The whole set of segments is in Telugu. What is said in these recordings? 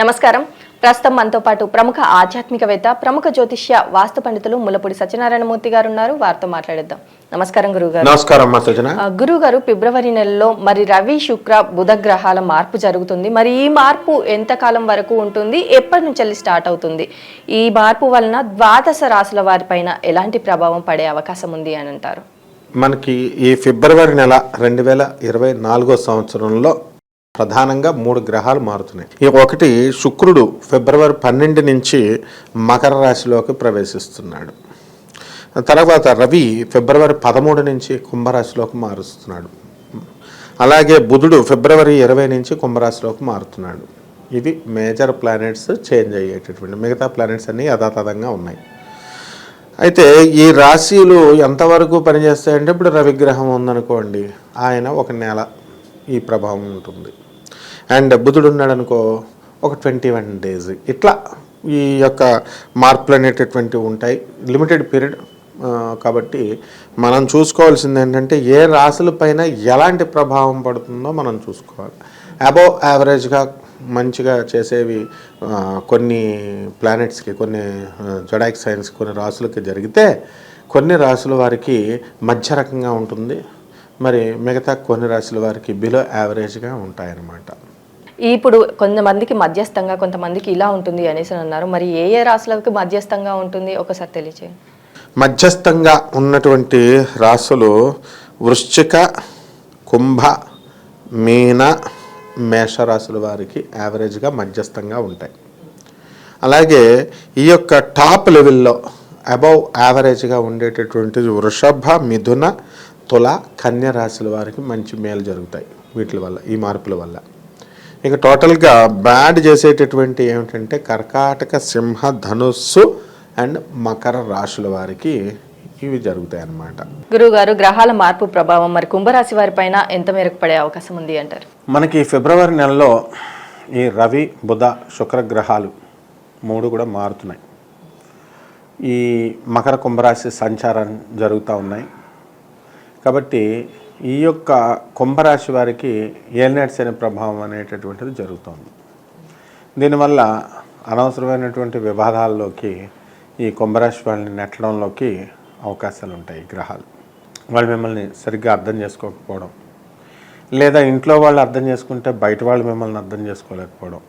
నమస్కారం. ప్రస్తుతం మనతో పాటు ప్రముఖ ఆధ్యాత్మికవేత్త, ప్రముఖ జ్యోతిష్య వాస్తు పండితులు ముల్లపూడి సత్యనారాయణమూర్తి గారు ఉన్నారు. వారితో మాట్లాడేద్దాం. నమస్కారం గురుగారు. నమస్కారం సజన. గురుగారు, ఫిబ్రవరి నెలలో మరి రవి, శుక్ర, బుధ గ్రహాల మార్పు జరుగుతుంది. మరి ఈ మార్పు ఎంత కాలం వరకు ఉంటుంది? ఎప్పటి నుంచి స్టార్ట్ అవుతుంది? ఈ మార్పు వలన ద్వాదశ రాశుల వారిపైన ఎలాంటి ప్రభావం పడే అవకాశం ఉంది అని అంటారు? మనకి ఈ ఫిబ్రవరి నెల 2024 సంవత్సరంలో ప్రధానంగా 3 గ్రహాలు మారుతున్నాయి. ఒకటి శుక్రుడు ఫిబ్రవరి 12 నుంచి మకర రాశిలోకి ప్రవేశిస్తున్నాడు. తర్వాత రవి ఫిబ్రవరి 13 నుంచి కుంభరాశిలోకి మారుస్తున్నాడు. అలాగే బుధుడు ఫిబ్రవరి 20 నుంచి కుంభరాశిలోకి మారుతున్నాడు. ఇవి మేజర్ ప్లానెట్స్ చేంజ్ అయ్యేటటువంటి, మిగతా ప్లానెట్స్ అన్నీ యథాతథంగా ఉన్నాయి. అయితే ఈ రాశిలు ఎంతవరకు పనిచేస్తాయంటే, ఇప్పుడు రవిగ్రహం ఉందనుకోండి, ఆయన ఒక నెల ఈ ప్రభావం ఉంటుంది. అండ్ బుధుడు ఉన్నాడు అనుకో, ఒక 21 days. ఇట్లా ఈ యొక్క మార్పులు అనేటటువంటివి ఉంటాయి, లిమిటెడ్ పీరియడ్. కాబట్టి మనం చూసుకోవాల్సింది ఏంటంటే, ఏ రాశుల పైన ఎలాంటి ప్రభావం పడుతుందో మనం చూసుకోవాలి. అబోవ్ యావరేజ్గా మంచిగా చేసేవి కొన్ని ప్లానెట్స్కి, కొన్ని జొడాయిక్ సైన్స్ కొన్ని రాశులకి జరిగితే, కొన్ని రాశుల వారికి మధ్య రకంగా ఉంటుంది, మరి మిగతా కొన్ని రాశుల వారికి బిలో యావరేజ్గా ఉంటాయన్నమాట. ఇప్పుడు కొంతమందికి మధ్యస్థంగా, కొంతమందికి ఇలా ఉంటుంది అనేసి అన్నారు. మరి ఏ ఏ రాశులకు మధ్యస్థంగా ఉంటుంది ఒకసారి తెలియచేయండి. మధ్యస్థంగా ఉన్నటువంటి రాశులు వృశ్చిక, కుంభ, మీన, మేషరాశుల వారికి యావరేజ్గా మధ్యస్థంగా ఉంటాయి. అలాగే ఈ యొక్క టాప్ లెవెల్లో అబౌవ్ యావరేజ్గా ఉండేటటువంటి వృషభ, మిథున, తుల, కన్య రాశుల వారికి మంచి మేలు జరుగుతాయి వీటి వల్ల, ఈ మార్పుల వల్ల. ఇక టోటల్గా బ్యాడ్ చేసేటటువంటి ఏమిటంటే కర్కాటక, సింహ, ధనుస్సు అండ్ మకర రాశుల వారికి ఇవి జరుగుతాయి అన్నమాట. గురుగారు, గ్రహాల మార్పు ప్రభావం మరి కుంభరాశి వారి పైన ఎంత మేరకు పడే అవకాశం ఉంది అంటారు? మనకి ఫిబ్రవరి నెలలో ఈ రవి, బుధ, శుక్ర గ్రహాలు 3 కూడా మారుతున్నాయి. ఈ మకర కుంభరాశి సంచారం జరుగుతూ ఉన్నాయి. కాబట్టి ఈ యొక్క కుంభరాశి వారికి ఏలినాటి శని ప్రభావం అనేటటువంటిది జరుగుతుంది. దీనివల్ల అనవసరమైనటువంటి వివాదాల్లోకి ఈ కుంభరాశి వాళ్ళని నెట్టడంలోకి అవకాశాలు ఉంటాయి. గ్రహాలు వాళ్ళు మిమ్మల్ని సరిగ్గా అర్థం చేసుకోకపోవడం, లేదా ఇంట్లో వాళ్ళు అర్థం చేసుకుంటే బయట వాళ్ళు మిమ్మల్ని అర్థం చేసుకోలేకపోవడం,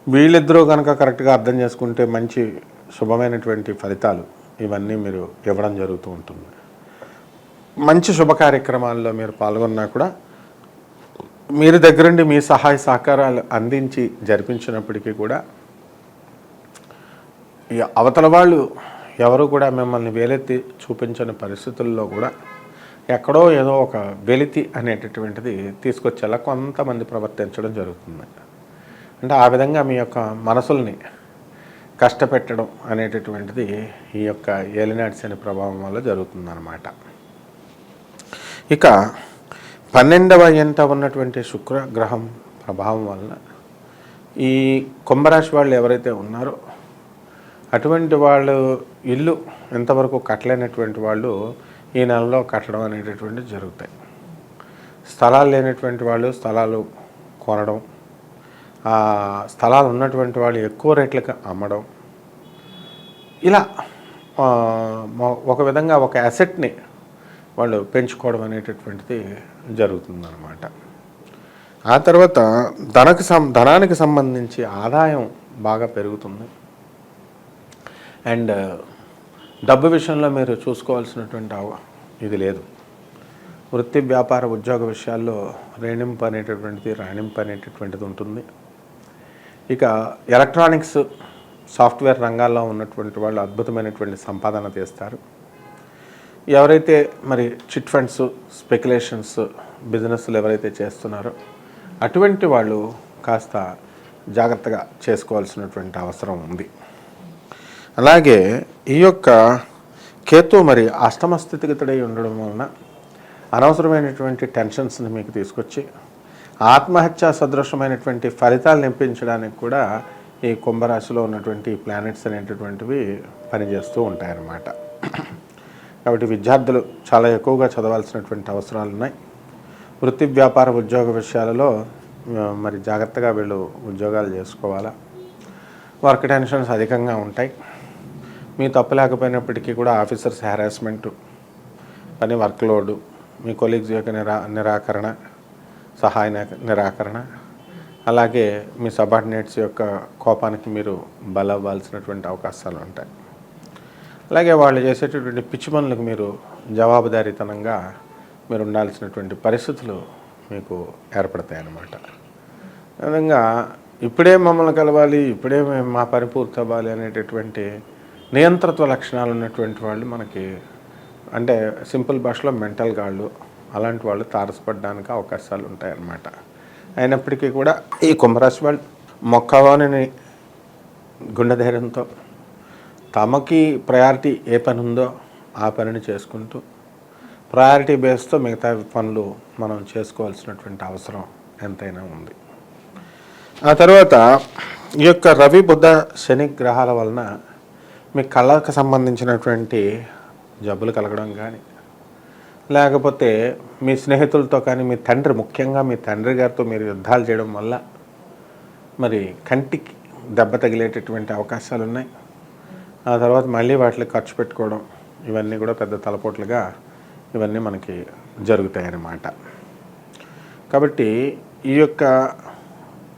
వీళ్ళిద్దరూ కనుక కరెక్ట్గా అర్థం చేసుకుంటే మంచి శుభమైనటువంటి ఫలితాలు ఇవన్నీ మీరు ఇవ్వడం జరుగుతూ ఉంటుంది. మంచి శుభ కార్యక్రమాల్లో మీరు పాల్గొన్నా కూడా మీరు దగ్గరుండి మీ సహాయ సహకారాలు అందించి జరిపించినప్పటికీ కూడా ఈ అవతల వాళ్ళు ఎవరు కూడా మిమ్మల్ని వేలెత్తి చూపించని పరిస్థితుల్లో కూడా ఎక్కడో ఏదో ఒక వెలితి అనేటటువంటిది తీసుకొచ్చేలా కొంతమంది ప్రవర్తించడం జరుగుతుంది. అంటే ఆ విధంగా మీ యొక్క మనసుల్ని కష్టపెట్టడం అనేటటువంటిది ఈ యొక్క ఏలినాటి శని ప్రభావం వల్ల జరుగుతుందన్నమాట. ఇక 12వ ఇంట ఉన్నటువంటి శుక్ర గ్రహం ప్రభావం వలన ఈ కుంభరాశి వాళ్ళు ఎవరైతే ఉన్నారో అటువంటి వాళ్ళు ఇల్లు ఎంతవరకు కట్టలేనటువంటి వాళ్ళు ఈ నెలలో కట్టడం అనేటటువంటిది జరుగుతాయి. స్థలాలు లేనటువంటి వాళ్ళు స్థలాలు కొనడం, ఆ స్థలాలు ఉన్నటువంటి వాళ్ళు ఎక్కువ రేట్లకు అమ్మడం, ఇలా ఒక విధంగా ఒక అసెట్ని వాళ్ళు పెంచుకోవడం అనేటటువంటిది జరుగుతుందన్నమాట. ఆ తర్వాత ధనానికి సంబంధించి ఆదాయం బాగా పెరుగుతుంది. అండ్ డబ్బు విషయంలో మీరు చూసుకోవాల్సినటువంటి ఇది లేదు. వృత్తి, వ్యాపార, ఉద్యోగ విషయాల్లో రాణింపు అనేటటువంటిది ఉంటుంది. ఇక ఎలక్ట్రానిక్స్, సాఫ్ట్వేర్ రంగాల్లో ఉన్నటువంటి వాళ్ళు అద్భుతమైనటువంటి సంపాదన తీస్తారు. ఎవరైతే మరి చిట్ ఫండ్స్, స్పెక్యులేషన్స్, బిజినెస్లు ఎవరైతే చేస్తున్నారో అటువంటి వాళ్ళు కాస్త జాగ్రత్తగా చేసుకోవాల్సినటువంటి అవసరం ఉంది. అలాగే ఈ యొక్క కేతు మరి అష్టమ స్థితిగతుడై ఉండడం వలన అనవసరమైనటువంటి టెన్షన్స్ని మీకు తీసుకొచ్చి ఆత్మహత్య సదృశమైనటువంటి ఫలితాలు నింపించడానికి కూడా ఈ కుంభరాశిలో ఉన్నటువంటి ప్లానెట్స్ అనేటటువంటివి పనిచేస్తూ ఉంటాయన్నమాట. కాబట్టి విద్యార్థులు చాలా ఎక్కువగా చదవాల్సినటువంటి అవసరాలు ఉన్నాయి. వృత్తి, వ్యాపార, ఉద్యోగ విషయాలలో మరి జాగ్రత్తగా వీళ్ళు ఉద్యోగాలు చేసుకోవాలా. వర్క్ టెన్షన్స్ అధికంగా ఉంటాయి. మీ తప్పు లేకపోయినప్పటికీ కూడా ఆఫీసర్స్ హ్యారాస్మెంటు, పని వర్క్లోడు, మీ కొలీగ్స్ యొక్క నిరాకరణ, సహాయ నిరాకరణ, అలాగే మీ సబార్డినేట్స్ యొక్క కోపానికి మీరు బలవ్వాల్సినటువంటి అవకాశాలు ఉంటాయి. అలాగే వాళ్ళు చేసేటటువంటి పిచ్చి పనులకు మీరు జవాబుదారీతనంగా మీరు ఉండాల్సినటువంటి పరిస్థితులు మీకు ఏర్పడతాయి అన్నమాట. విధంగా ఇప్పుడే మమ్మల్ని కలవాలి, ఇప్పుడే మా పని పూర్తి అవ్వాలి అనేటటువంటి నియంత్రిత్వ లక్షణాలు ఉన్నటువంటి వాళ్ళు మనకి, అంటే సింపుల్ భాషలో మెంటల్ గాళ్ళు, అలాంటి వాళ్ళు తారసపడడానికి అవకాశాలు ఉంటాయన్నమాట. అయినప్పటికీ కూడా ఈ కుంభరాశి వాళ్ళు మొక్కవాని గుండె ధైర్యంతో తమకి ప్రయారిటీ ఏ పని ఉందో ఆ పనిని చేసుకుంటూ ప్రయారిటీ బేస్తో మిగతా పనులు మనం చేసుకోవాల్సినటువంటి అవసరం ఎంతైనా ఉంది. ఆ తర్వాత ఈ యొక్క రవి బుధ శని గ్రహాల వలన మీ కళ్ళకు సంబంధించినటువంటి జబ్బులు కలగడం కానీ, లేకపోతే మీ స్నేహితులతో కానీ, మీ తండ్రి, ముఖ్యంగా మీ తండ్రి గారితో మీరు యుద్ధాలు చేయడం వల్ల మరి కంటికి దెబ్బ తగిలేటటువంటి అవకాశాలు ఉన్నాయి. ఆ తర్వాత మళ్ళీ వాటికి ఖర్చు పెట్టుకోవడం, ఇవన్నీ కూడా పెద్ద తలపోట్లుగా ఇవన్నీ మనకి జరుగుతాయి అన్నమాట. కాబట్టి ఈ యొక్క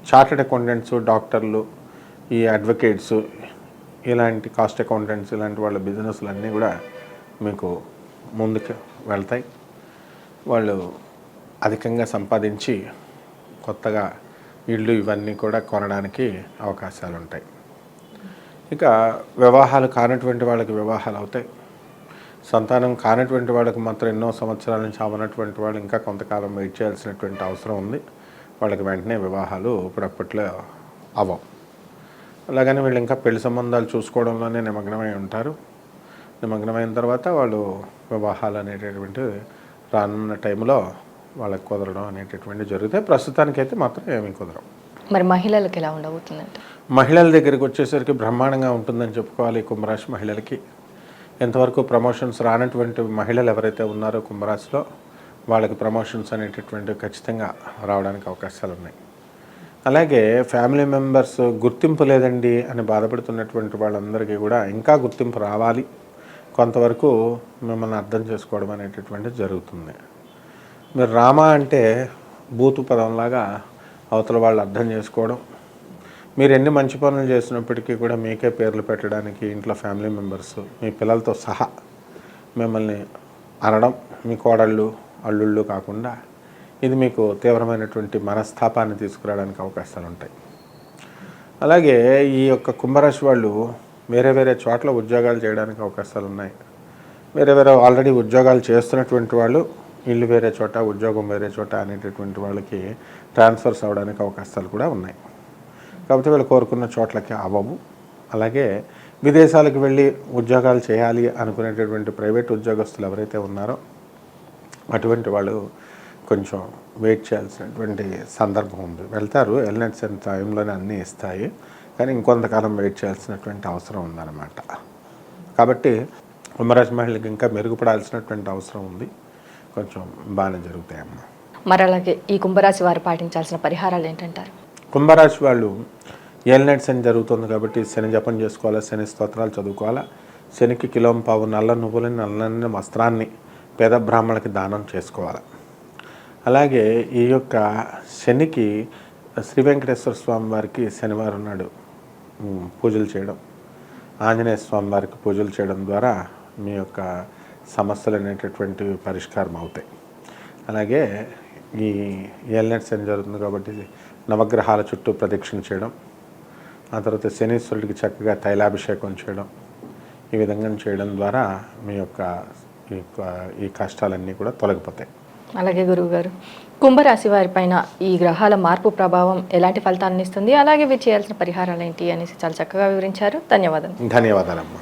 చార్టెడ్ అకౌంటెంట్స్, డాక్టర్లు, ఈ అడ్వకేట్స్, ఇలాంటి కాస్ట్ అకౌంటెంట్స్, ఇలాంటి వాళ్ళ బిజినెస్లు అన్నీ కూడా మీకు ముందుకు వెళ్తాయి. వాళ్ళు అధికంగా సంపాదించి కొత్తగా ఇళ్ళు ఇవన్నీ కూడా కొనడానికి అవకాశాలు ఉంటాయి. ఇక వివాహాలు కానటువంటి వాళ్ళకి వివాహాలు అవుతాయి. సంతానం కానటువంటి వాళ్ళకి మాత్రం ఎన్నో సంవత్సరాల నుంచి అవనటువంటి వాళ్ళు ఇంకా కొంతకాలం వెయిట్ చేయాల్సినటువంటి అవసరం ఉంది. వాళ్ళకి వెంటనే వివాహాలు ఇప్పుడప్పట్లో అవ్వవు. అలాగని వీళ్ళు ఇంకా పెళ్లి సంబంధాలు చూసుకోవడంలోనే నిమగ్నమై ఉంటారు. నిమగ్నమైన తర్వాత వాళ్ళు వివాహాలు అనేటటువంటివి రానున్న టైంలో వాళ్ళకి కుదరడం అనేటటువంటి జరుగుతాయి. ప్రస్తుతానికైతే మాత్రం ఏమీ కుదరవు. మరి మహిళలకు ఎలా ఉండబోతుందంటే, మహిళల దగ్గరికి వచ్చేసరికి బ్రహ్మాండంగా ఉంటుందని చెప్పుకోవాలి. కుంభరాశి మహిళలకి ఎంతవరకు ప్రమోషన్స్ రానటువంటి మహిళలు ఎవరైతే ఉన్నారో కుంభరాశిలో, వాళ్ళకి ప్రమోషన్స్ అనేటటువంటివి ఖచ్చితంగా రావడానికి అవకాశాలు ఉన్నాయి. అలాగే ఫ్యామిలీ మెంబర్స్ గుర్తింపు లేదండి అని బాధపడుతున్నటువంటి వాళ్ళందరికీ కూడా ఇంకా గుర్తింపు రావాలి, కొంతవరకు మిమ్మల్ని అర్థం చేసుకోవడం అనేటటువంటిది జరుగుతుంది. మీరు రామ అంటే బూతు పదంలాగా అవతల వాళ్ళు అర్థం చేసుకోవడం, మీరు ఎన్ని మంచి పనులు చేసినప్పటికీ కూడా మీకే పేర్లు పెట్టడానికి ఇంట్లో ఫ్యామిలీ మెంబర్స్ మీ పిల్లలతో సహా మిమ్మల్ని అనడం, మీ కోడళ్ళు అల్లుళ్ళు కాకుండా, ఇది మీకు తీవ్రమైనటువంటి మనస్తాపాన్ని తీసుకురావడానికి అవకాశాలు ఉంటాయి. అలాగే ఈ యొక్క కుంభరాశి వాళ్ళు వేరే వేరే చోట్ల ఉద్యోగాలు చేయడానికి అవకాశాలు ఉన్నాయి. వేరే వేరే ఆల్రెడీ ఉద్యోగాలు చేస్తున్నటువంటి వాళ్ళు ఇల్లు వేరే చోట, ఉద్యోగం వేరే చోట అనేటటువంటి వాళ్ళకి ట్రాన్స్ఫర్స్ అవ్వడానికి అవకాశాలు కూడా ఉన్నాయి. కాబట్టి వీళ్ళు కోరుకున్న చోట్లకి అవ్వవు. అలాగే విదేశాలకు వెళ్ళి ఉద్యోగాలు చేయాలి అనుకునేటటువంటి ప్రైవేట్ ఉద్యోగస్తులు ఎవరైతే ఉన్నారో అటువంటి వాళ్ళు కొంచెం వెయిట్ చేయాల్సినటువంటి సందర్భం ఉంది. వెళ్తారు, వెళ్ళిన టైంలోనే అన్నీ ఇస్తాయి, కానీ ఇంకొంతకాలం వెయిట్ చేయాల్సినటువంటి అవసరం ఉందన్నమాట. కాబట్టి కుంభరాశి మహిళలకు ఇంకా మెరుగుపడాల్సినటువంటి అవసరం ఉంది. కొంచెం బాగానే జరుగుతాయమ్మా. మరి అలాగే ఈ కుంభరాశి వారు పాటించాల్సిన పరిహారాలు ఏంటంటారు? కుంభరాశి వాళ్ళు ఏలినాటి శని జరుగుతుంది కాబట్టి శని జపం చేసుకోవాలా, శని స్తోత్రాలు చదువుకోవాలా, శనికి కిలోంపావు నల్ల నువ్వులని, నల్లని వస్త్రాన్ని పేద బ్రాహ్మణులకి దానం చేసుకోవాలి. అలాగే ఈ యొక్క శనికి శ్రీ వెంకటేశ్వర స్వామి వారికి శనివారం నాడు పూజలు చేయడం, ఆంజనేయ స్వామి వారికి పూజలు చేయడం ద్వారా మీ యొక్క సమస్యలు అనేటటువంటివి పరిష్కారం అవుతాయి. అలాగే ఈ ఏలినాటి శని జరుగుతుంది కాబట్టి నవగ్రహాల చుట్టూ ప్రదక్షిణ చేయడం, ఆ తర్వాత శనీశ్వరుడికి చక్కగా తైలాభిషేకం చేయడం, ఈ విధంగా చేయడం ద్వారా మీ యొక్క ఈ కష్టాలన్నీ కూడా తొలగిపోతాయి. అలాగే గురువుగారు, కుంభరాశి వారి పైన ఈ గ్రహాల మార్పు ప్రభావం ఎలాంటి ఫలితాలను ఇస్తుంది, అలాగే వీరు చేయాల్సిన పరిహారాలు ఏంటి అనేసి చాలా చక్కగా వివరించారు. ధన్యవాదాలు. ధన్యవాదాలమ్మా.